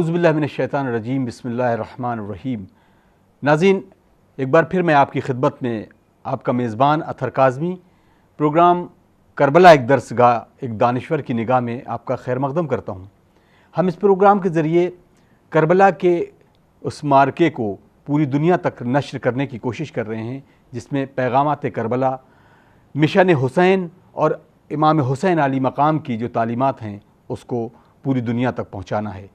اعوذ باللہ من الشیطان الرجیم، بسم اللہ الرحمن الرحیم۔ ناظرین، ایک بار پھر میں آپ کی خدمت میں آپ کا میزبان اطہر کاظمی پروگرام کربلا ایک درسگاہ ایک دانشور کی نگاہ میں آپ کا خیر مقدم کرتا ہوں۔ ہم اس پروگرام کے ذریعے کربلا کے اس معرکے کو پوری دنیا تک نشر کرنے کی کوشش کر رہے ہیں، جس میں پیغامات کربلا، مشن حسین اور امام حسین علی مقام کی جو تعلیمات ہیں اس کو پوری دنیا تک پہنچانا ہے۔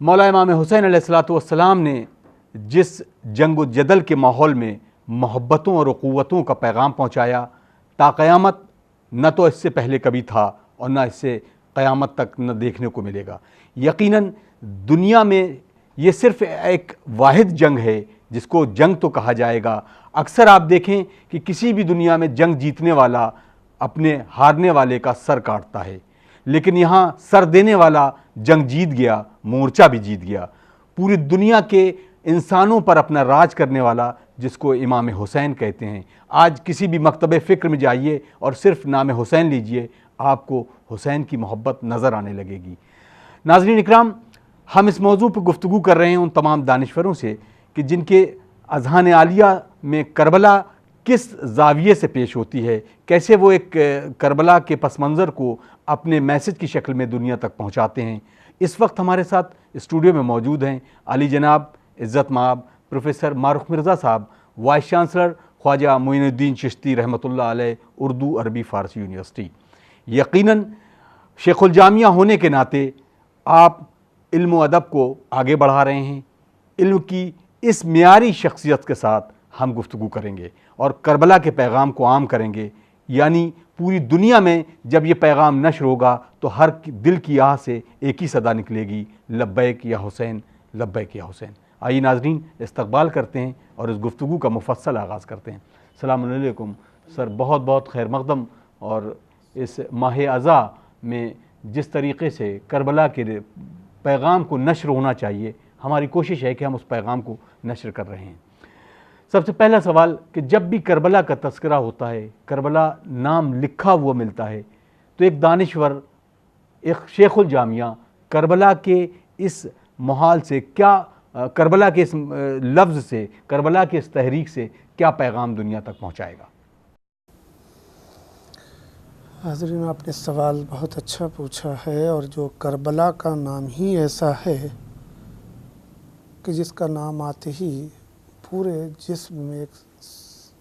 مولا امام حسین علیہ السلام نے جس جنگ و جدل کے ماحول میں محبتوں اور اخوتوں کا پیغام پہنچایا، تا قیامت نہ تو اس سے پہلے کبھی تھا اور نہ اس سے قیامت تک نہ دیکھنے کو ملے گا۔ یقیناً دنیا میں یہ صرف ایک واحد جنگ ہے جس کو جنگ تو کہا جائے گا۔ اکثر آپ دیکھیں کہ کسی بھی دنیا میں جنگ جیتنے والا اپنے ہارنے والے کا سر کاٹتا ہے، لیکن یہاں سر دینے والا جنگ جیت گیا، مورچہ بھی جیت گیا۔ پوری دنیا کے انسانوں پر اپنا راج کرنے والا جس کو امام حسین کہتے ہیں۔ آج کسی بھی مکتب فکر میں جائیے اور صرف نام حسین لیجئے، آپ کو حسین کی محبت نظر آنے لگے گی۔ ناظرین اکرام، ہم اس موضوع پر گفتگو کر رہے ہیں ان تمام دانشوروں سے کہ جن کے اذہان عالیہ میں کربلا کس زاویے سے پیش ہوتی ہے، کیسے وہ ایک کربلا کے پس منظر کو اپنے میسج کی شکل میں دنیا تک پہنچاتے ہیں۔ اس وقت ہمارے ساتھ اسٹوڈیو میں موجود ہیں علی جناب عزت مآب پروفیسر ماروق مرزا صاحب، وائس چانسلر خواجہ معین الدین چشتی رحمۃ اللہ علیہ، اردو عربی فارسی یونیورسٹی۔ یقیناً شیخ الجامعہ ہونے کے ناطے آپ علم و ادب کو آگے بڑھا رہے ہیں۔ علم کی اس معیاری شخصیت کے ساتھ ہم گفتگو کریں گے اور کربلا کے پیغام کو عام کریں گے، یعنی پوری دنیا میں جب یہ پیغام نشر ہوگا تو ہر دل کی آہ سے ایک ہی صدا نکلے گی، لبیک یا حسین، لبیک یا حسین۔ آئیے ناظرین استقبال کرتے ہیں اور اس گفتگو کا مفصل آغاز کرتے ہیں۔ السلام علیکم سر، بہت بہت خیر مقدم۔ اور اس ماہ اذا میں جس طریقے سے کربلا کے پیغام کو نشر ہونا چاہیے، ہماری کوشش ہے کہ ہم اس پیغام کو نشر کر رہے ہیں۔ سب سے پہلا سوال کہ جب بھی کربلا کا تذکرہ ہوتا ہے، کربلا نام لکھا ہوا ملتا ہے، تو ایک دانشور، ایک شیخ الجامعہ کربلا کے اس محال سے کیا، کربلا کے اس لفظ سے، کربلا کے اس تحریک سے کیا پیغام دنیا تک پہنچائے گا؟ حاضرین، آپ نے سوال بہت اچھا پوچھا ہے، اور جو کربلا کا نام ہی ایسا ہے کہ جس کا نام آتے ہی پورے جسم میں ایک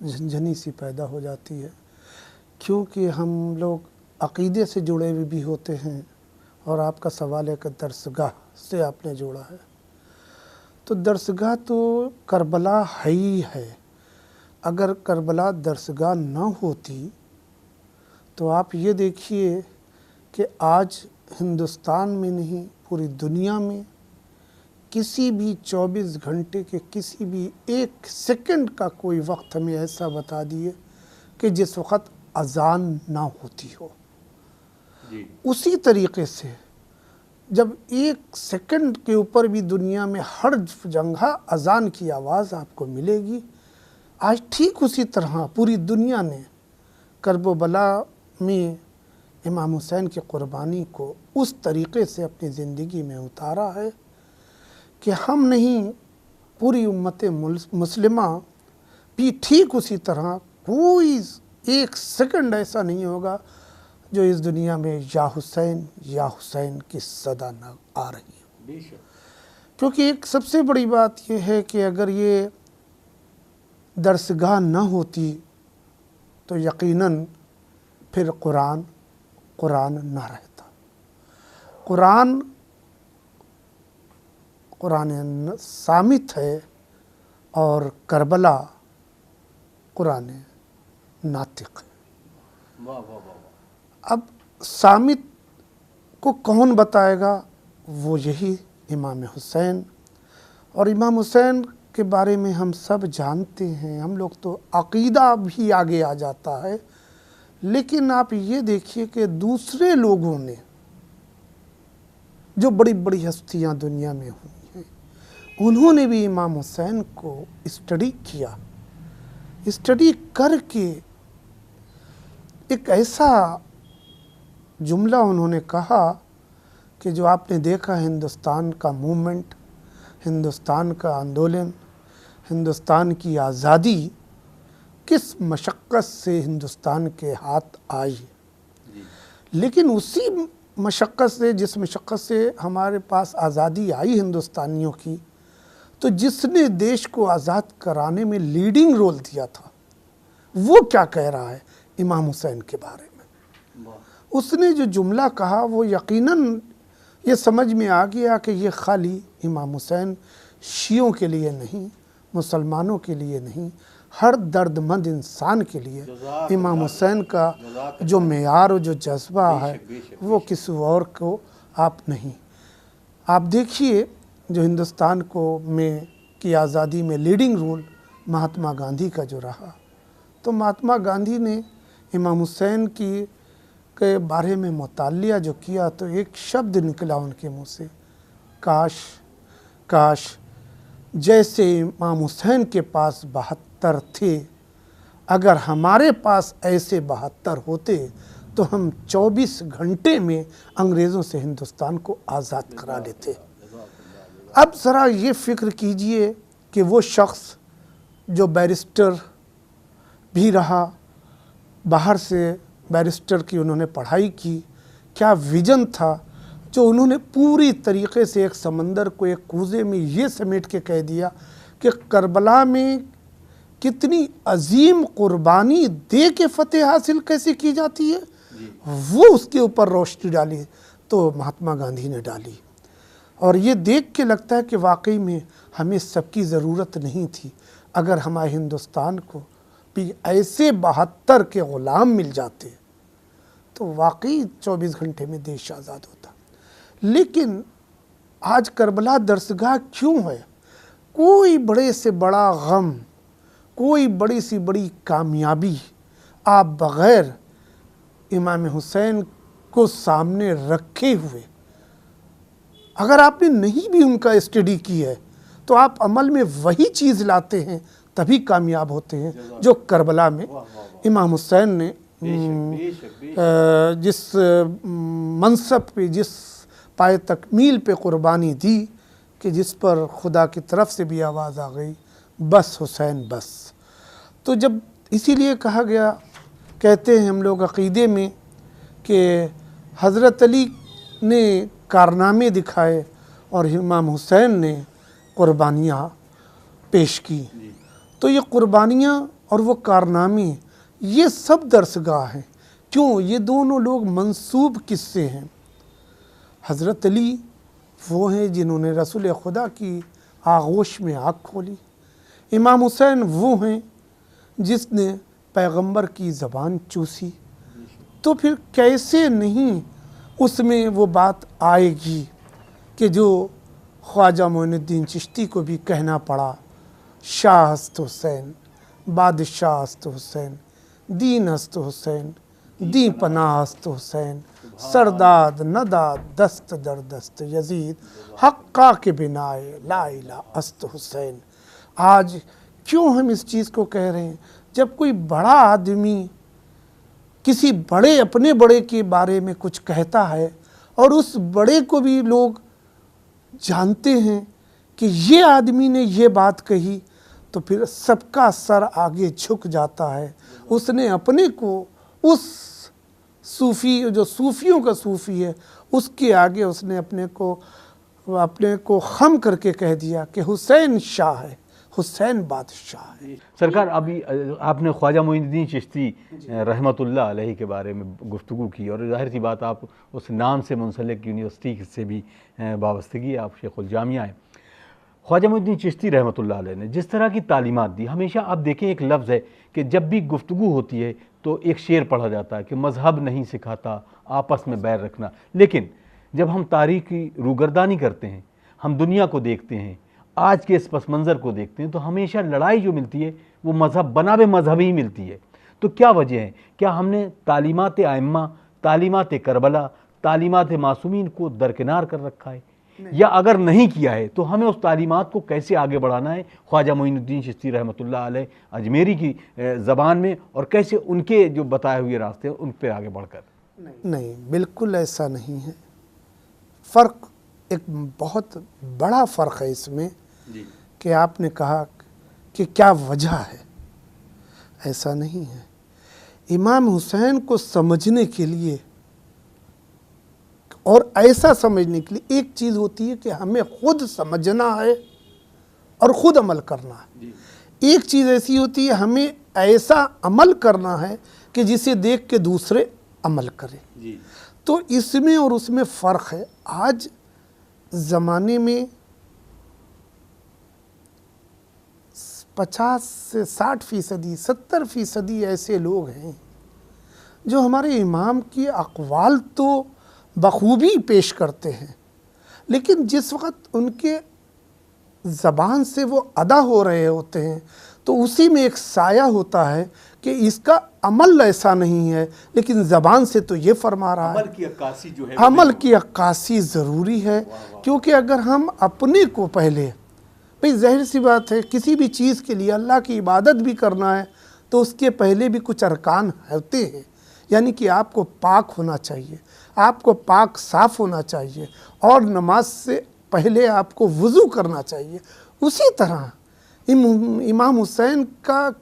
جھنجھنی سی پیدا ہو جاتی ہے، کیونکہ ہم لوگ عقیدے سے جڑے ہوئے بھی ہوتے ہیں، اور آپ کا سوال ہے کہ درسگاہ سے آپ نے جوڑا ہے، تو درسگاہ تو کربلا ہے ہی ہے۔ اگر کربلا درسگاہ نہ ہوتی تو آپ یہ دیکھیے کہ آج ہندوستان میں نہیں پوری دنیا میں کسی بھی 24 گھنٹے کے کسی بھی ایک سیکنڈ کا کوئی وقت ہمیں ایسا بتا دیے کہ جس وقت اذان نہ ہوتی ہو۔ اسی طریقے سے جب ایک سیکنڈ کے اوپر بھی دنیا میں ہر جگہ اذان کی آواز آپ کو ملے گی، آج ٹھیک اسی طرح پوری دنیا نے کرب و بلا میں امام حسین کی قربانی کو اس طریقے سے اپنی زندگی میں اتارا ہے کہ ہم نہیں، پوری امت مسلمہ بھی ٹھیک اسی طرح کوئی ایک سیکنڈ ایسا نہیں ہوگا جو اس دنیا میں یا حسین کی صدا نہ آ رہی ہے۔ کیونکہ ایک سب سے بڑی بات یہ ہے کہ اگر یہ درسگاہ نہ ہوتی تو یقیناً پھر قرآن نہ رہتا۔ قرآن صامت ہے اور کربلا قرآن ناطق ہے۔ اب صامت کو کون بتائے گا؟ وہ یہی امام حسین۔ اور امام حسین کے بارے میں ہم سب جانتے ہیں، ہم لوگ تو عقیدہ بھی آگے آ جاتا ہے، لیکن آپ یہ دیکھیے کہ دوسرے لوگوں نے جو بڑی بڑی ہستیاں دنیا میں ہوئی ہیں، انہوں نے بھی امام حسین کو اسٹڈی کیا، اسٹڈی کر کے ایک ایسا جملہ انہوں نے کہا کہ جو آپ نے دیکھا ہندوستان کا موومنٹ، ہندوستان کا آندولن، ہندوستان کی آزادی کس مشقت سے ہندوستان کے ہاتھ آئی، لیکن اسی مشقت سے، جس مشقت سے ہمارے پاس آزادی آئی ہندوستانیوں کی، تو جس نے دیش کو آزاد کرانے میں لیڈنگ رول دیا تھا وہ کیا کہہ رہا ہے امام حسین کے بارے میں۔ اس نے جو جملہ کہا وہ یقیناً یہ سمجھ میں آ گیا کہ یہ خالی امام حسین شیعوں کے لیے نہیں، مسلمانوں کے لیے نہیں، ہر درد مند انسان کے لیے امام حسین کا جو معیار و جو جذبہ ہے وہ کسی اور کو آپ نہیں۔ آپ دیکھیے جو ہندوستان کی آزادی میں لیڈنگ رول مہاتما گاندھی کا جو رہا، تو مہاتما گاندھی نے امام حسین کے بارے میں مطالعہ جو کیا تو ایک شبد نکلا ان کے منہ سے، کاش جیسے امام حسین کے پاس 72 تھے، اگر ہمارے پاس ایسے 72 ہوتے تو ہم 24 گھنٹے میں انگریزوں سے ہندوستان کو آزاد کرا لیتے۔ اب ذرا یہ فکر کیجئے کہ وہ شخص جو بیرسٹر بھی رہا، باہر سے بیرسٹر کی انہوں نے پڑھائی کی، کیا ویژن تھا جو انہوں نے پوری طریقے سے ایک سمندر کو ایک کوزے میں یہ سمیٹ کے کہہ دیا کہ کربلا میں کتنی عظیم قربانی دے کے فتح حاصل کیسے کی جاتی ہے، وہ اس کے اوپر روشنی ڈالی تو مہاتما گاندھی نے ڈالی۔ اور یہ دیکھ کے لگتا ہے کہ واقعی میں ہمیں سب کی ضرورت نہیں تھی، اگر ہمارے ہندوستان کو بھی ایسے 72 کے غلام مل جاتے تو واقعی 24 گھنٹے میں دیش آزاد ہوتا۔ لیکن آج کربلا درسگاہ کیوں ہے؟ کوئی بڑے سے بڑا غم، کوئی بڑی سی بڑی کامیابی آپ بغیر امام حسین کو سامنے رکھے ہوئے، اگر آپ نے نہیں بھی ان کا اسٹڈی کی ہے تو آپ عمل میں وہی چیز لاتے ہیں تبھی کامیاب ہوتے ہیں جو کربلا میں امام حسین نے جس منصب پہ، جس پائے تکمیل پہ قربانی دی کہ جس پر خدا کی طرف سے بھی آواز آ گئی، بس حسین بس۔ تو جب اسی لیے کہا گیا، کہتے ہیں ہم لوگ عقیدے میں کہ حضرت علی نے کارنامے دکھائے اور امام حسین نے قربانیاں پیش کی، تو یہ قربانیاں اور وہ کارنامے یہ سب درسگاہ ہیں۔ کیوں؟ یہ دونوں لوگ منسوب کس سے ہیں؟ حضرت علی وہ ہیں جنہوں نے رسول خدا کی آغوش میں آنکھ کھولی، امام حسین وہ ہیں جس نے پیغمبر کی زبان چوسی، تو پھر کیسے نہیں اس میں وہ بات آئے گی کہ جو خواجہ معین الدین چشتی کو بھی کہنا پڑا، شاہ است حسین، بادشاہ است حسین، دین است حسین، دی پناہ است حسین، سرداد نداد دست در دست یزید، حقا کے بنائے لا الہ است حسین۔ آج کیوں ہم اس چیز کو کہہ رہے ہیں؟ جب کوئی بڑا آدمی کسی بڑے اپنے بڑے کے بارے میں کچھ کہتا ہے اور اس بڑے کو بھی لوگ جانتے ہیں کہ یہ آدمی نے یہ بات کہی، تو پھر سب کا سر آگے جھک جاتا ہے۔ اس نے اپنے کو اس صوفی، جو صوفیوں کا صوفی ہے، اس کے آگے اس نے اپنے کو خم کر کے کہہ دیا کہ حسین شاہ ہے، حسین بادشاہ ہے۔ سرکار، ابھی آپ نے خواجہ معین الدین چشتی رحمۃ اللہ علیہ کے بارے میں گفتگو کی، اور ظاہر سی بات آپ اس نام سے منسلک یونیورسٹی سے بھی وابستگی ہے، آپ شیخ الجامعہ ہیں۔ خواجہ معین الدین چشتی رحمۃ اللہ علیہ نے جس طرح کی تعلیمات دی، ہمیشہ آپ دیکھیں ایک لفظ ہے کہ جب بھی گفتگو ہوتی ہے تو ایک شعر پڑھا جاتا ہے کہ مذہب نہیں سکھاتا آپس میں بیر رکھنا، لیکن جب ہم تاریخ کی روگردانی کرتے ہیں، ہم دنیا کو دیکھتے ہیں، آج کے اس پس منظر کو دیکھتے ہیں، تو ہمیشہ لڑائی جو ملتی ہے وہ مذہب بنا بے مذہب ہی ملتی ہے۔ تو کیا وجہ ہے؟ کیا ہم نے تعلیمات ائمہ، تعلیمات کربلا، تعلیمات معصومین کو درکنار کر رکھا ہے؟ یا اگر نہیں کیا ہے تو ہمیں اس تعلیمات کو کیسے آگے بڑھانا ہے خواجہ معین الدین چشتی رحمۃ اللہ علیہ اجمیری کی زبان میں، اور کیسے ان کے جو بتائے ہوئے راستے ہیں ان پہ آگے بڑھ کر؟ نہیں، بالکل ایسا نہیں ہے۔ فرق ایک بہت بڑا فرق ہے اس میں جی کہ آپ نے کہا کہ کیا وجہ ہے، ایسا نہیں ہے۔ امام حسین کو سمجھنے کے لیے اور ایسا سمجھنے کے لیے ایک چیز ہوتی ہے کہ ہمیں خود سمجھنا ہے اور خود عمل کرنا ہے، جی ایک چیز ایسی ہوتی ہے ہمیں ایسا عمل کرنا ہے کہ جسے دیکھ کے دوسرے عمل کریں۔ جی تو اس میں اور اس میں فرق ہے۔ آج زمانے میں 50 سے 60%، 70% ایسے لوگ ہیں جو ہمارے امام کی اقوال تو بخوبی پیش کرتے ہیں، لیکن جس وقت ان کے زبان سے وہ ادا ہو رہے ہوتے ہیں تو اسی میں ایک سایہ ہوتا ہے کہ اس کا عمل ایسا نہیں ہے، لیکن زبان سے تو یہ فرما رہا ہے۔ عمل کی عکاسی جو ہے عمل کی عکاسی ضروری ہے، کیونکہ اگر ہم اپنے کو پہلے، بھئی ظاہر سی بات ہے کسی بھی چیز کے لیے اللہ کی عبادت بھی کرنا ہے تو اس کے پہلے بھی کچھ ارکان ہوتے ہیں، یعنی کہ آپ کو پاک ہونا چاہیے، آپ کو پاک صاف ہونا چاہیے، اور نماز سے پہلے آپ کو وضو کرنا چاہیے۔ اسی طرح امام حسین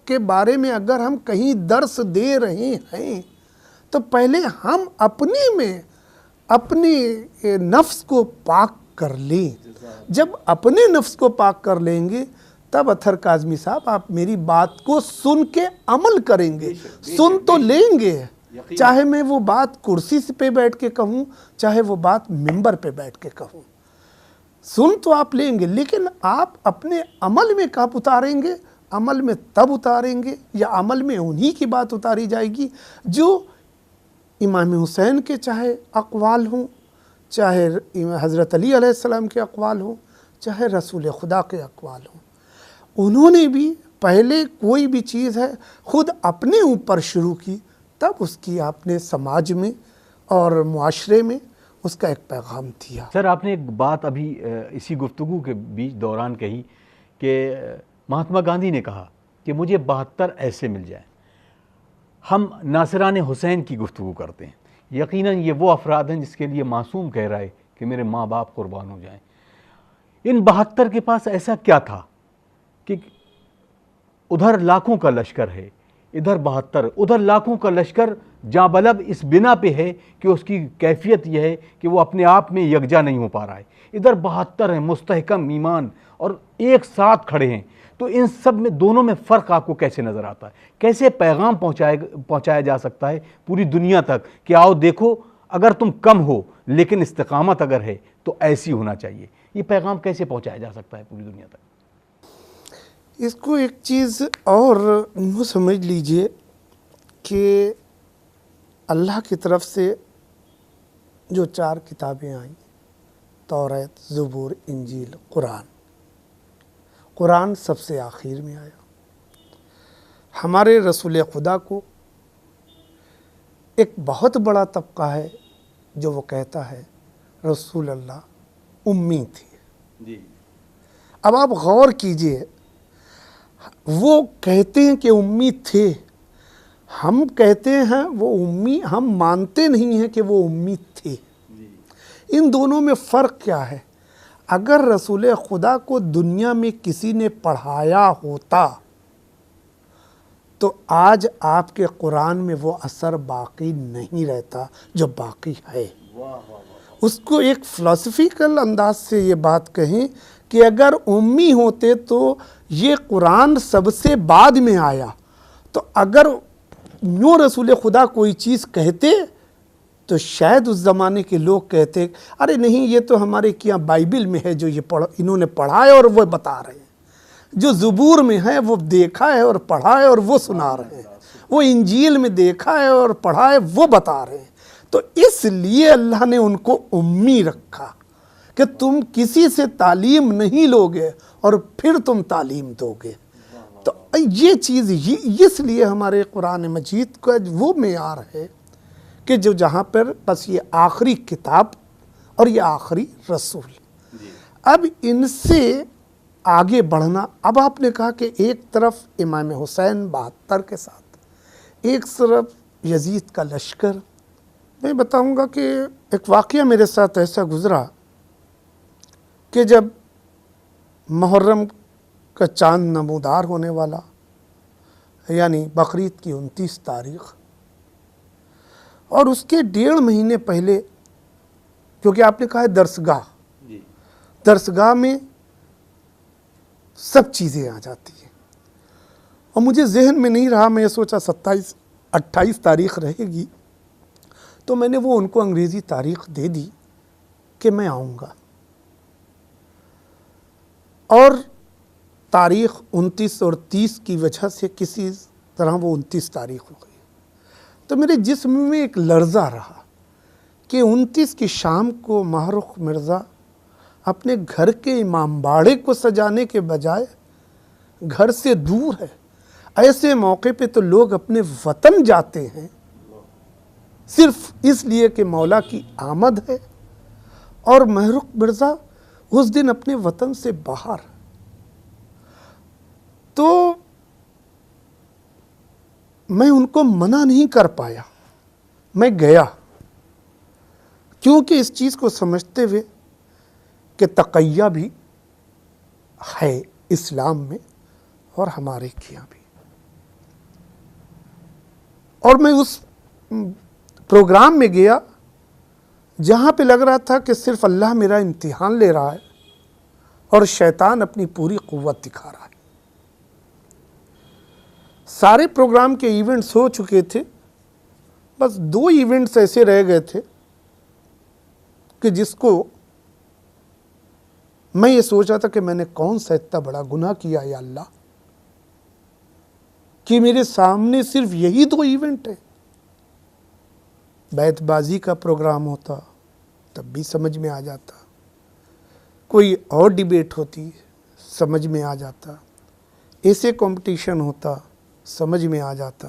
کے بارے میں اگر ہم کہیں درس دے رہے ہیں تو پہلے ہم اپنی نفس کو پاک کر لیں۔ جب اپنے نفس کو پاک کر لیں گے تب اطہر کاظمی صاحب آپ میری بات کو سن کے عمل کریں گے، سن تو لیں گے، چاہے میں وہ بات کرسی پہ بیٹھ کے کہوں، چاہے وہ بات منبر پہ بیٹھ کے کہوں، سن تو آپ لیں گے، لیکن آپ اپنے عمل میں کب اتاریں گے؟ عمل میں تب اتاریں گے یا عمل میں انہی کی بات اتاری جائے گی جو امام حسین کے چاہے اقوال ہوں، چاہے حضرت علی علیہ السلام کے اقوال ہوں، چاہے رسول خدا کے اقوال ہوں۔ انہوں نے بھی پہلے کوئی بھی چیز ہے خود اپنے اوپر شروع کی، تب اس کی آپ نے سماج میں اور معاشرے میں اس کا ایک پیغام دیا۔ سر آپ نے ایک بات ابھی اسی گفتگو کے بیچ دوران کہی کہ مہاتما گاندھی نے کہا کہ مجھے 72 ایسے مل جائیں۔ ہم ناصران حسین کی گفتگو کرتے ہیں، یقیناً یہ وہ افراد ہیں جس کے لیے معصوم کہہ رہا ہے کہ میرے ماں باپ قربان ہو جائیں۔ ان 72 کے پاس ایسا کیا تھا کہ ادھر لاکھوں کا لشکر ہے، ادھر 72، ادھر لاکھوں کا لشکر جاں بلب اس بنا پہ ہے کہ اس کی کیفیت یہ ہے کہ وہ اپنے آپ میں یکجا نہیں ہو پا رہا ہے، ادھر 72 ہیں مستحکم ایمان اور ایک ساتھ کھڑے ہیں۔ تو ان سب میں دونوں میں فرق آپ کو کیسے نظر آتا ہے؟ کیسے پیغام پہنچایا جا سکتا ہے پوری دنیا تک کہ آؤ دیکھو اگر تم کم ہو لیکن استقامت اگر ہے تو ایسی ہونا چاہیے؟ یہ پیغام کیسے پہنچایا جا سکتا ہے پوری دنیا تک؟ اس کو ایک چیز اور وہ سمجھ لیجئے کہ اللہ کی طرف سے جو 4 کتابیں آئیں، توریت، زبور، انجیل، قرآن سب سے آخر میں آیا۔ ہمارے رسول خدا کو ایک بہت بڑا طبقہ ہے جو وہ کہتا ہے رسول اللہ امی تھے۔ جی اب آپ غور کیجئے، وہ کہتے ہیں کہ امی تھے، ہم کہتے ہیں وہ امی، ہم مانتے نہیں ہیں کہ وہ امی تھے۔ ان دونوں میں فرق کیا ہے؟ اگر رسول خدا کو دنیا میں کسی نے پڑھایا ہوتا تو آج آپ کے قرآن میں وہ اثر باقی نہیں رہتا جو باقی ہے۔ اس کو ایک فلسفیکل انداز سے یہ بات کہیں کہ اگر امی ہوتے تو یہ قرآن سب سے بعد میں آیا، تو اگر یوں رسول خدا کوئی چیز کہتے تو شاید اس زمانے کے لوگ کہتے ارے نہیں یہ تو ہمارے کیا بائبل میں ہے جو یہ انہوں نے پڑھا ہے اور وہ بتا رہے ہیں، جو زبور میں ہے وہ دیکھا ہے اور پڑھا ہے اور وہ سنا رہے ہیں، وہ انجیل میں دیکھا ہے اور پڑھا ہے وہ بتا رہے ہیں۔ تو اس لیے اللہ نے ان کو امی رکھا کہ تم کسی سے تعلیم نہیں لوگے اور پھر تم تعلیم دوگے۔ تو یہ چیز اس لیے ہمارے قرآن مجید کا وہ معیار ہے کہ جو جہاں پر بس یہ آخری کتاب اور یہ آخری رسول۔ اب ان سے آگے بڑھنا، اب آپ نے کہا کہ ایک طرف امام حسین 72 کے ساتھ، ایک طرف یزید کا لشکر۔ میں بتاؤں گا کہ ایک واقعہ میرے ساتھ ایسا گزرا کہ جب محرم کا چاند نمودار ہونے والا، یعنی بقرعید کی 29 تاریخ، اور اس کے 1.5 مہینے پہلے، کیونکہ آپ نے کہا ہے درسگاہ، درسگاہ میں سب چیزیں آ جاتی ہیں، اور مجھے ذہن میں نہیں رہا، میں سوچا 28 تاریخ رہے گی، تو میں نے وہ ان کو انگریزی تاریخ دے دی کہ میں آؤں گا، اور تاریخ 29 اور 30 کی وجہ سے کسی طرح وہ 29 تاریخ ہو گئی۔ تو میرے جسم میں ایک لرزہ رہا کہ 29 کی شام کو ماہ رخ مرزا اپنے گھر کے امام باڑے کو سجانے کے بجائے گھر سے دور ہے۔ ایسے موقع پہ تو لوگ اپنے وطن جاتے ہیں صرف اس لیے کہ مولا کی آمد ہے، اور ماہ رخ مرزا اس دن اپنے وطن سے باہر۔ تو میں ان کو منع نہیں کر پایا، میں گیا، کیونکہ اس چیز کو سمجھتے ہوئے کہ تقیہ بھی ہے اسلام میں اور ہمارے یہاں بھی۔ اور میں اس پروگرام میں گیا جہاں پہ لگ رہا تھا کہ صرف اللہ میرا امتحان لے رہا ہے اور شیطان اپنی پوری قوت دکھا رہا ہے۔ سارے پروگرام کے ایونٹس ہو چکے تھے، بس 2 ایونٹس ایسے رہ گئے تھے کہ جس کو میں یہ سوچا تھا کہ میں نے کون سا اتنا بڑا گناہ کیا یا اللہ کہ میرے سامنے صرف یہی 2 ایونٹ ہیں۔ بیت بازی کا پروگرام ہوتا تب بھی سمجھ میں آ جاتا، کوئی اور ڈیبیٹ ہوتی سمجھ میں آ جاتا، ایسے کمپٹیشن ہوتا سمجھ میں آ جاتا،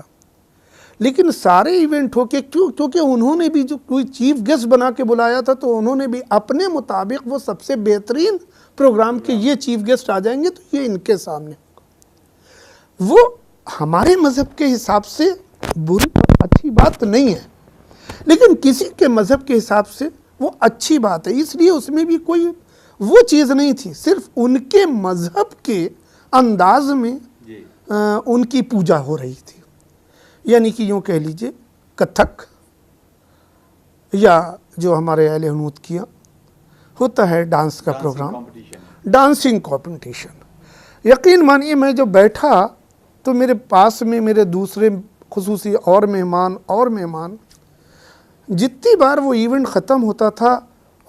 لیکن سارے ایونٹ ہو کے کیونکہ انہوں نے بھی جو کوئی چیف گیسٹ بنا کے بلایا تھا، تو انہوں نے بھی اپنے مطابق وہ سب سے بہترین پروگرام کے یہ چیف گیسٹ آ جائیں گے تو یہ ان کے سامنے ہوگا۔ وہ ہمارے مذہب کے حساب سے بری اچھی بات نہیں ہے، لیکن کسی کے مذہب کے حساب سے وہ اچھی بات ہے، اس لیے اس میں بھی کوئی وہ چیز نہیں تھی، صرف ان کے مذہب کے انداز میں ان کی پوجا ہو رہی تھی، یعنی کہ یوں کہہ لیجئے کتھک، یا جو ہمارے اہل ہنود کیا ہوتا ہے ڈانس کا پروگرام، ڈانسنگ کمپٹیشن۔ یقین مانیے میں جو بیٹھا تو میرے پاس میں میرے دوسرے خصوصی اور مہمان جتنی بار وہ ایونٹ ختم ہوتا تھا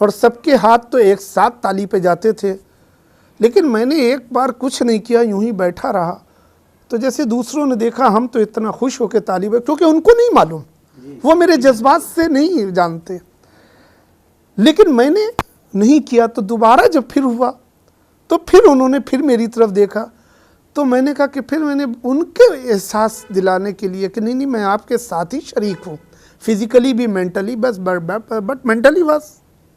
اور سب کے ہاتھ تو ایک ساتھ تالی پہ جاتے تھے، لیکن میں نے ایک بار کچھ نہیں کیا، یوں ہی بیٹھا رہا، تو جیسے دوسروں نے دیکھا ہم تو اتنا خوش ہو کے تالی بجا، کیونکہ ان کو نہیں معلوم، وہ میرے جذبات سے نہیں جانتے، لیکن میں نے نہیں کیا۔ تو دوبارہ جب پھر ہوا تو پھر انہوں نے پھر میری طرف دیکھا، تو میں نے کہا کہ پھر میں نے ان کے احساس دلانے کے لیے کہ نہیں میں آپ کے ساتھ ہی شریک ہوں، فزیکلی بھی مینٹلی، بس but mentally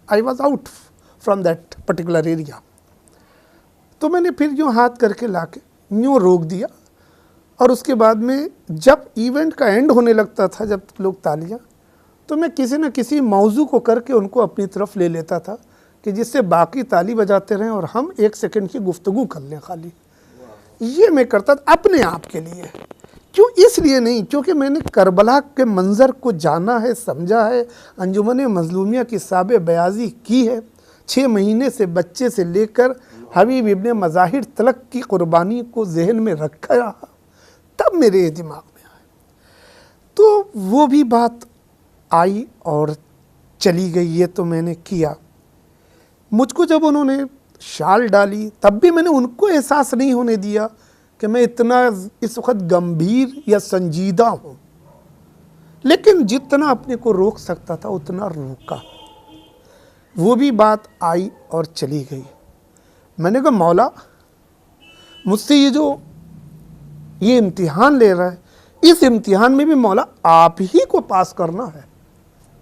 I was out from that particular area. تو میں نے پھر یوں ہاتھ کر کے لا کے یوں روک دیا، اور اس کے بعد میں جب ایونٹ کا اینڈ ہونے لگتا تھا، جب لوگ تالیاں، تو میں کسی نہ کسی موضوع کو کر کے ان کو اپنی طرف لے لیتا تھا کہ جس سے باقی تالی بجاتے رہیں اور ہم 1 سیکنڈ کی گفتگو کر لیں خالی۔ یہ میں کرتا تھا اپنے آپ کے لیے، کیوں؟ اس لیے نہیں کیونکہ میں نے کربلا کے منظر کو جانا ہے، سمجھا ہے، انجمن مظلومیہ کی سابع بیاضی کی ہے، 6 مہینے سے بچے سے لے کر حبیب ابن مظاہر تلک کی قربانی کو ذہن میں رکھا رہا، تب میرے دماغ میں آئے۔ تو وہ بھی بات آئی اور چلی گئی، یہ تو میں نے کیا۔ مجھ کو جب انہوں نے شال ڈالی تب بھی میں نے ان کو احساس نہیں ہونے دیا کہ میں اتنا اس وقت گمبھیر یا سنجیدہ ہوں، لیکن جتنا اپنے کو روک سکتا تھا اتنا روکا۔ وہ بھی بات آئی اور چلی گئی۔ میں نے کہا مولا مجھ سے یہ امتحان لے رہا ہے، اس امتحان میں بھی مولا آپ ہی کو پاس کرنا ہے،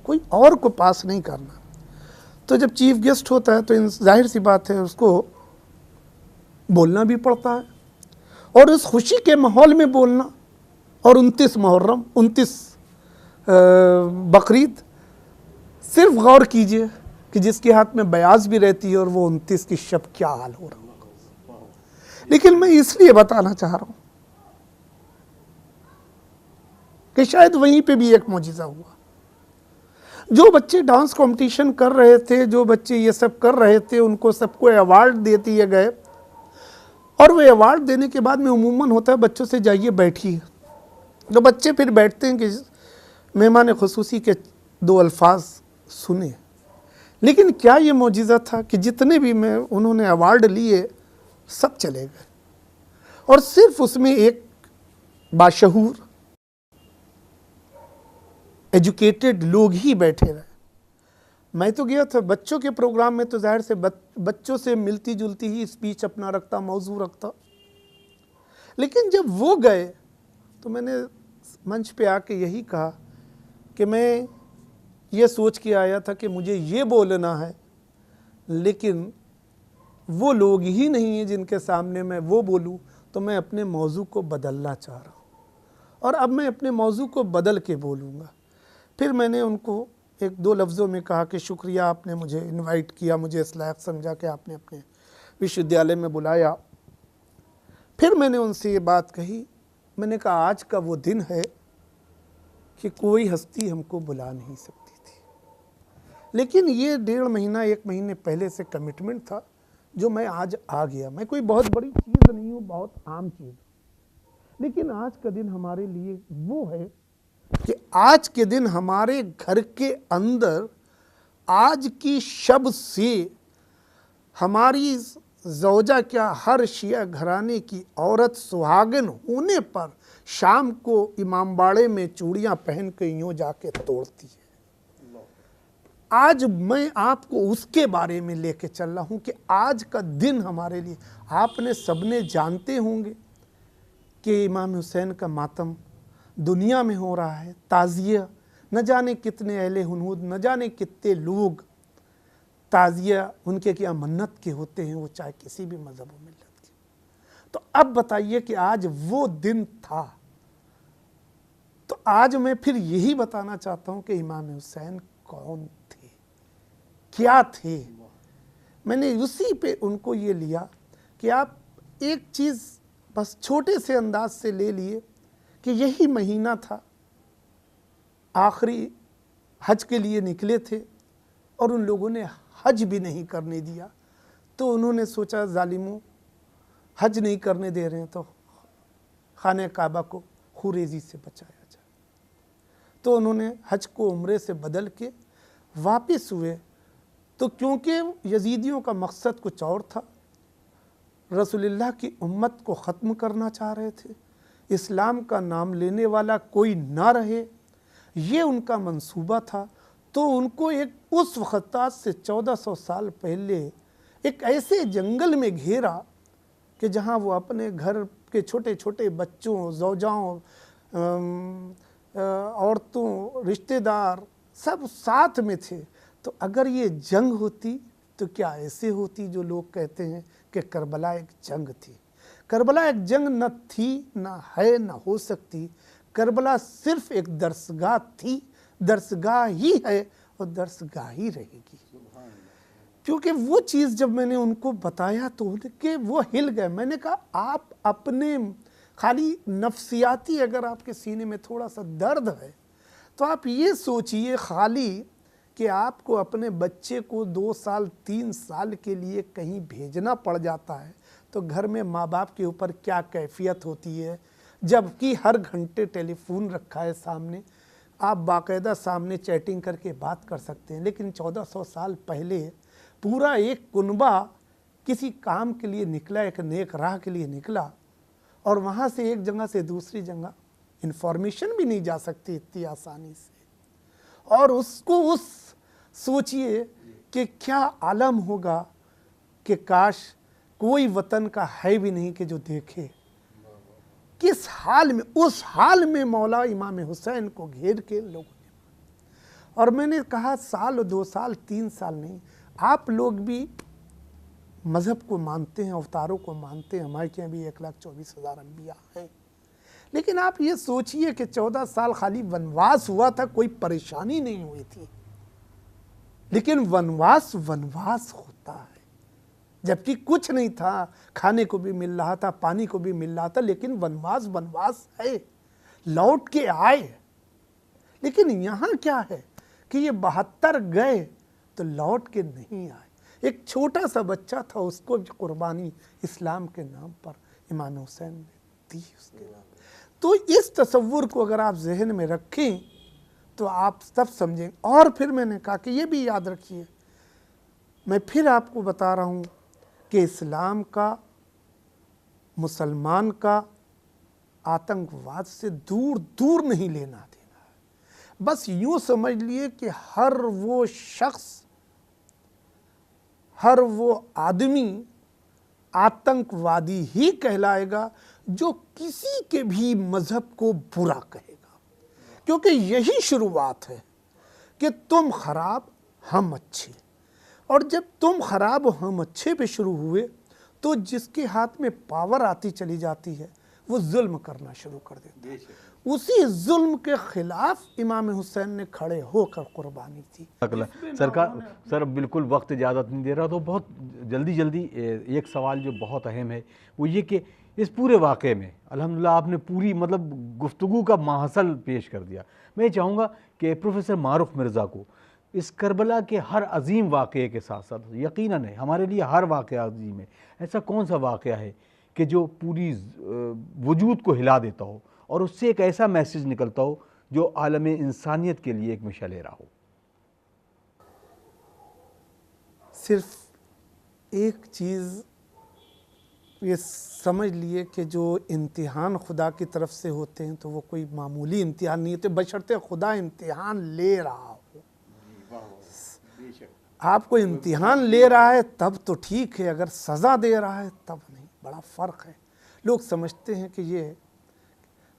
کوئی اور کو پاس نہیں کرنا۔ تو جب چیف گیسٹ ہوتا ہے تو ظاہر سی بات ہے اس کو بولنا بھی پڑتا ہے، اور اس خوشی کے ماحول میں بولنا، اور 29 محرم 29 بقرعید، صرف غور کیجئے کہ کہ جس کے ہاتھ میں بیاض بھی رہتی ہے اور وہ 29 کی شب کیا حال ہو رہا ہوگا. لیکن میں اس لیے بتانا چاہ رہا ہوں کہ شاید وہیں پہ بھی ایک معجزہ ہوا. جو بچے ڈانس کمپٹیشن کر رہے تھے، جو بچے یہ سب کر رہے تھے، ان کو سب کو ایوارڈ دے دیے گئے. اور وہ ایوارڈ دینے کے بعد میں عموماً ہوتا ہے بچوں سے جائیے بیٹھیے. تو بچے پھر بیٹھتے ہیں کہ مہمان خصوصی کے 2 الفاظ سنیں. لیکن کیا یہ معجزہ تھا کہ جتنے بھی انہوں نے ایوارڈ لیے سب چلے گئے اور صرف اس میں ایک باشعور ایجوکیٹڈ لوگ ہی بیٹھے رہے. میں تو گیا تھا بچوں کے پروگرام میں، تو ظاہر سے بچوں سے ملتی جلتی ہی اسپیچ اپنا رکھتا، موضوع رکھتا. لیکن جب وہ گئے تو میں نے منچ پہ آ کے یہی کہا کہ میں یہ سوچ کے آیا تھا کہ مجھے یہ بولنا ہے، لیکن وہ لوگ ہی نہیں ہیں جن کے سامنے میں وہ بولوں، تو میں اپنے موضوع کو بدلنا چاہ رہا ہوں اور اب میں اپنے موضوع کو بدل کے بولوں گا. پھر میں نے ان کو 1-2 لفظوں میں کہا کہ شکریہ، آپ نے مجھے انوائٹ کیا، مجھے اس لائق سمجھا کہ آپ نے اپنے وشودیالیہ میں بلایا. پھر میں نے ان سے یہ بات کہی، میں نے کہا آج کا وہ دن ہے کہ کوئی ہستی ہم کو بلا نہیں سکتی تھی، لیکن یہ 1.5 مہینہ 1 مہینے پہلے سے کمٹمنٹ تھا جو میں آج آ گیا. میں کوئی بہت بڑی چیز نہیں ہوں، بہت عام چیز، لیکن آج کا دن ہمارے لیے وہ ہے کہ آج کے دن ہمارے گھر کے اندر آج کی شب سے ہماری زوجہ کیا ہر شیعہ گھرانے کی عورت سہاگن ہونے پر شام کو امام باڑے میں چوڑیاں پہن کے یوں جا کے توڑتی ہے. آج میں آپ کو اس کے بارے میں لے کے چل رہا ہوں کہ آج کا دن ہمارے لیے، آپ نے سب نے جانتے ہوں گے کہ امام حسین کا ماتم دنیا میں ہو رہا ہے، تعزیہ، نہ جانے کتنے اہل ہنود، نہ جانے کتنے لوگ تعزیہ ان کے کیا منت کے ہوتے ہیں، وہ چاہے کسی بھی مذہب و ملت کے. تو اب بتائیے کہ آج وہ دن تھا. تو آج میں پھر یہی بتانا چاہتا ہوں کہ امام حسین کون تھے، کیا تھے. میں نے اسی پہ ان کو یہ لیا کہ آپ ایک چیز بس چھوٹے سے انداز سے لے لیے کہ یہی مہینہ تھا، آخری حج کے لیے نکلے تھے اور ان لوگوں نے حج بھی نہیں کرنے دیا. تو انہوں نے سوچا ظالموں، حج نہیں کرنے دے رہے ہیں تو خانہ کعبہ کو خوریزی سے بچایا جائے. تو انہوں نے حج کو عمرے سے بدل کے واپس ہوئے. تو کیونکہ یزیدیوں کا مقصد کچھ اور تھا، رسول اللہ کی امت کو ختم کرنا چاہ رہے تھے، اسلام کا نام لینے والا کوئی نہ رہے، یہ ان کا منصوبہ تھا. تو ان کو ایک اس وقت سے 1400 سال پہلے ایک ایسے جنگل میں گھیرا کہ جہاں وہ اپنے گھر کے چھوٹے چھوٹے بچوں، زوجاؤں، عورتوں، رشتہ دار سب ساتھ میں تھے. تو اگر یہ جنگ ہوتی تو کیا ایسے ہوتی جو لوگ کہتے ہیں کہ کربلا ایک جنگ تھی. کربلا ایک جنگ نہ تھی، نہ ہے، نہ ہو سکتی. کربلا صرف ایک درسگاہ تھی، درسگاہ ہی ہے اور درسگاہ ہی رہے گی. کیونکہ وہ چیز جب میں نے ان کو بتایا تو کہ وہ ہل گئے. میں نے کہا آپ اپنے خالی نفسیاتی اگر آپ کے سینے میں تھوڑا سا درد ہے تو آپ یہ سوچئے خالی کہ آپ کو اپنے بچے کو 2 سال 3 سال کے لیے کہیں بھیجنا پڑ جاتا ہے تو گھر میں ماں باپ کے اوپر کیا کیفیت ہوتی ہے. جبکہ ہر گھنٹے ٹیلی فون رکھا ہے سامنے، آپ باقاعدہ سامنے چیٹنگ کر کے بات کر سکتے ہیں. لیکن 1400 سال پہلے پورا ایک کنبہ کسی کام کے لیے نکلا، ایک نیک راہ کے لیے نکلا، اور وہاں سے ایک جگہ سے دوسری جگہ انفارمیشن بھی نہیں جا سکتی اتنی آسانی سے. اور اس کو سوچئے کہ کیا عالم ہوگا کہ کاش کوئی وطن کا ہے بھی نہیں کہ جو دیکھے. کس حال میں، اس حال میں مولا امام حسین کو گھیر کے لوگوں نے. اور میں نے کہا 1 سال 2 سال 3 سال نہیں، آپ لوگ بھی مذہب کو مانتے ہیں، اوتاروں کو مانتے ہیں، ہمارے کیا بھی 1,24,000 انبیاء ہیں. لیکن آپ یہ سوچئے کہ 14 سال خالی ونواس ہوا تھا، کوئی پریشانی نہیں ہوئی تھی. لیکن ونواس ونواس ہوتا ہے، جبکہ کچھ نہیں تھا، کھانے کو بھی مل رہا تھا، پانی کو بھی مل رہا تھا، لیکن ونواس ونواس ہے، لوٹ کے آئے۔ لیکن یہاں کیا ہے کہ یہ 72 گئے تو لوٹ کے نہیں آئے۔ ایک چھوٹا سا بچہ تھا، اس کو بھی قربانی اسلام کے نام پر امام حسین نے دی اس کے نام۔ تو اس تصور کو اگر آپ ذہن میں رکھیں تو آپ سب سمجھیں۔ اور پھر میں نے کہا کہ یہ بھی یاد رکھیے، میں پھر آپ کو بتا رہا ہوں کہ اسلام کا، مسلمان کا آتنکواد سے دور دور نہیں لینا دینا ہے۔ بس یوں سمجھ لیے کہ ہر وہ شخص، ہر وہ آدمی آتنکوادی ہی کہلائے گا جو کسی کے بھی مذہب کو برا کہے گا، کیونکہ یہی شروعات ہے کہ تم خراب ہم اچھے، اور جب تم خراب ہم اچھے پہ شروع ہوئے تو جس کے ہاتھ میں پاور آتی چلی جاتی ہے وہ ظلم کرنا شروع کر دیتا ہے۔ اسی ظلم کے خلاف امام حسین نے کھڑے ہو کر قربانی دی۔ سرکار سر بالکل وقت اجازت نہیں دے رہا، تو بہت جلدی ایک سوال جو بہت اہم ہے وہ یہ کہ اس پورے واقعے میں الحمدللہ آپ نے پوری گفتگو کا ماحصل پیش کر دیا۔ میں چاہوں گا کہ پروفیسر معروف مرزا کو اس کربلا کے ہر عظیم واقعے کے ساتھ ساتھ، یقیناً ہے ہمارے لیے ہر واقعہ عظیم ہے، ایسا کون سا واقعہ ہے کہ جو پوری وجود کو ہلا دیتا ہو اور اس سے ایک ایسا میسیج نکلتا ہو جو عالم انسانیت کے لیے ایک مشعل راہ ہو؟ صرف ایک چیز یہ سمجھ لیے کہ جو امتحان خدا کی طرف سے ہوتے ہیں تو وہ کوئی معمولی امتحان نہیں ہوتے، بشرطے خدا امتحان لے رہا ہو۔ آپ کو امتحان لے رہا ہے تب تو ٹھیک ہے، اگر سزا دے رہا ہے تب نہیں، بڑا فرق ہے۔ لوگ سمجھتے ہیں کہ یہ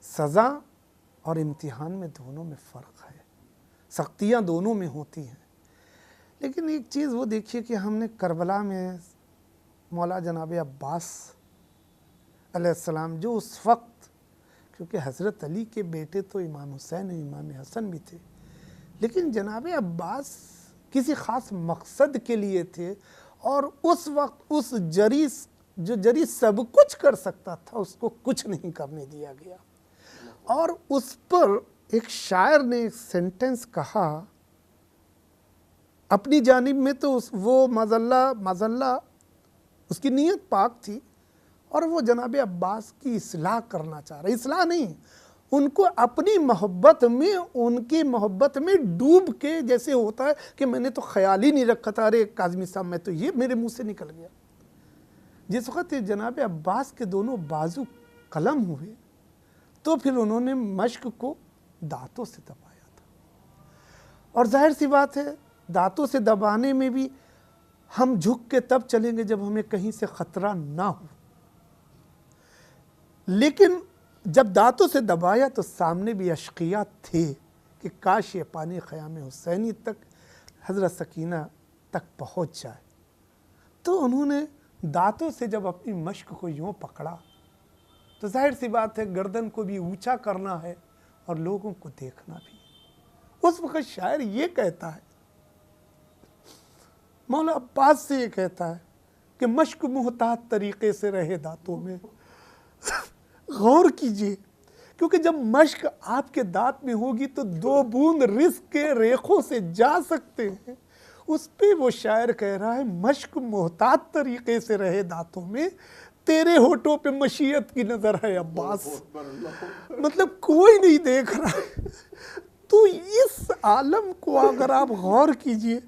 سزا اور امتحان میں دونوں میں فرق ہے، سختیاں دونوں میں ہوتی ہیں، لیکن ایک چیز وہ دیکھیے کہ ہم نے کربلا میں مولا جناب عباس علیہ السلام، جو اس وقت، کیونکہ حضرت علی کے بیٹے تو امام حسین و امام حسن بھی تھے، لیکن جناب عباس کسی خاص مقصد کے لیے تھے، اور اس وقت اس جری سب کچھ کر سکتا تھا اس کو کچھ نہیں کرنے دیا گیا۔ اور اس پر ایک شاعر نے ایک سینٹنس کہا اپنی جانب میں، تو وہ مذلہ اس کی نیت پاک تھی، اور وہ جناب عباس کی اصلاح کرنا چاہ رہا، اصلاح نہیں، ان کو اپنی محبت میں، ان کی محبت میں ڈوب کے، جیسے ہوتا ہے کہ میں نے تو خیال ہی نہیں رکھا تھا، ارے کاظمی صاحب میں تو یہ میرے منہ سے نکل گیا۔ جس وقت جناب عباس کے دونوں بازو قلم ہوئے تو پھر انہوں نے مشق کو دانتوں سے دبایا تھا، اور ظاہر سی بات ہے دانتوں سے دبانے میں بھی ہم جھک کے تب چلیں گے جب ہمیں کہیں سے خطرہ نہ ہو، لیکن جب دانتوں سے دبایا تو سامنے بھی اشقیاء تھے کہ کاش یہ پانی خیام حسینی تک، حضرت سکینہ تک پہنچ جائے، تو انہوں نے دانتوں سے جب اپنی مشق کو یوں پکڑا تو ظاہر سی بات ہے گردن کو بھی اونچا کرنا ہے اور لوگوں کو دیکھنا بھی ہے۔ اس وقت شاعر یہ کہتا ہے، مولا عباس سے یہ کہتا ہے کہ مشق محتاط طریقے سے رہے دانتوں میں۔ غور کیجئے، کیونکہ جب مشق آپ کے دانت میں ہوگی تو 2 بوند رزق کے ریخوں سے جا سکتے ہیں، اس پہ وہ شاعر کہہ رہا ہے مشق محتاط طریقے سے رہے دانتوں میں، تیرے ہونٹوں پہ مشیت کی نظر ہے عباس، مطلب کوئی نہیں دیکھ رہا ہے۔ تو اس عالم کو اگر آپ غور کیجئے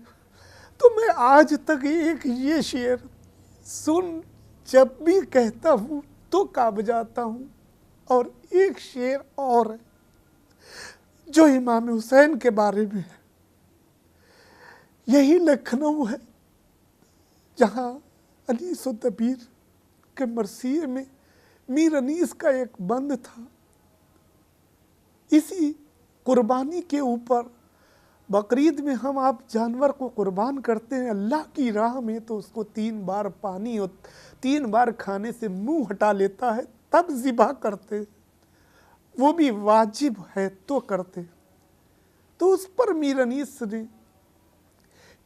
تو میں آج تک ایک یہ شعر سن جب بھی کہتا ہوں تو کانپ جاتا ہوں، اور ایک شعر اور ہے جو امام حسین کے بارے میں ہے۔ یہی لکھنؤ ہے جہاں انیس و دبیر کے مرثیے میں میر انیس کا ایک بند تھا، اسی قربانی کے اوپر بقرعید میں ہم آپ جانور کو قربان کرتے ہیں اللہ کی راہ میں تو اس کو 3 بار پانی اور 3 بار کھانے سے منہ ہٹا لیتا ہے تب ذبح کرتے، وہ بھی واجب ہے تو کرتے۔ تو اس پر میر انیس نے